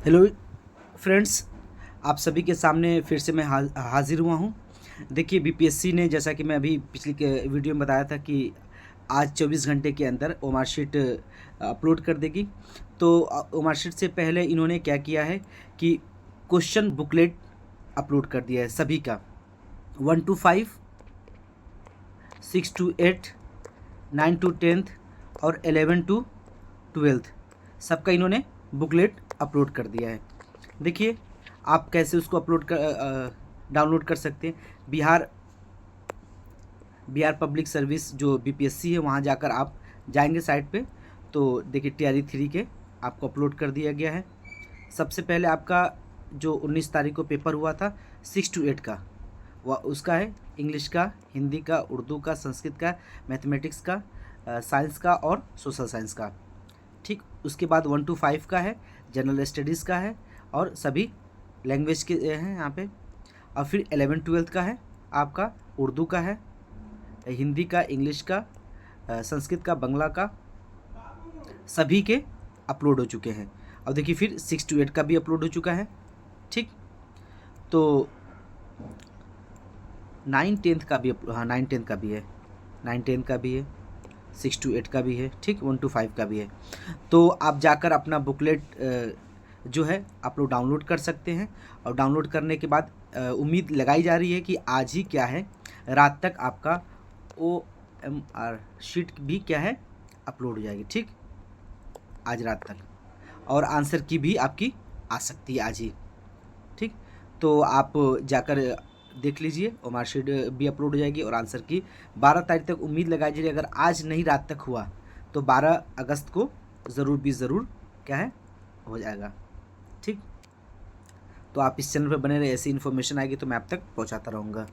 Hello friends, आप सभी के सामने फिर से मैं हाजिर हुआ हूँ। देखिए, बीपीएससी ने, जैसा कि मैं अभी पिछली के वीडियो में बताया था, कि आज 24 घंटे के अंदर ओ मार्कशीट अपलोड कर देगी। तो ओ मार्कशीट से पहले इन्होंने क्या किया है कि क्वेश्चन बुकलेट अपलोड कर दिया है सभी का, 1 to 5, 6 to 8, 9 to 10th और 11 to 12th, सबका इन्होंने बुकलेट अपलोड कर दिया है। देखिए, आप कैसे उसको डाउनलोड कर सकते हैं। बिहार पब्लिक सर्विस जो बीपीएससी है, वहाँ जाकर आप जाएंगे साइट पे, तो देखिए तैयारी 3 के आपको अपलोड कर दिया गया है। सबसे पहले आपका जो 19 तारीख को पेपर हुआ था 6 to 8 का, वह उसका है इंग्लिश का, हिंदी का, उर्दू का, संस्कृत का, मैथमेटिक्स का, साइंस का और सोशल साइंस का। ठीक, उसके बाद 1 to 5 का है, जनरल स्टडीज़ का है और सभी लैंग्वेज के हैं यहाँ पे। और फिर 11-12 का है, आपका उर्दू का है, हिंदी का, इंग्लिश का, संस्कृत का, बंगला का, सभी के अपलोड हो चुके हैं। अब देखिए फिर 6 to 8 का भी अपलोड हो चुका है। ठीक, तो 9-10 का भी हाँ, 9-10 का भी है, 9-10 का भी है, 6 to 8 का भी है। ठीक, 1 to 5 का भी है। तो आप जाकर अपना बुकलेट जो है आप लोग डाउनलोड कर सकते हैं। और डाउनलोड करने के बाद उम्मीद लगाई जा रही है कि आज ही क्या है, रात तक आपका OMR शीट भी क्या है अपलोड हो जाएगी। ठीक, आज रात तक। और आंसर की भी आपकी आ सकती है आज ही। ठीक, तो आप जाकर देख लीजिए, OMR शीट भी अपलोड हो जाएगी और आंसर की 12 तारीख तक उम्मीद लगाई जा रही है। अगर आज नहीं रात तक हुआ तो 12 अगस्त को ज़रूर क्या है हो जाएगा। ठीक, तो आप इस चैनल पर बने रहे, ऐसी इन्फॉर्मेशन आएगी तो मैं आप तक पहुंचाता रहूँगा।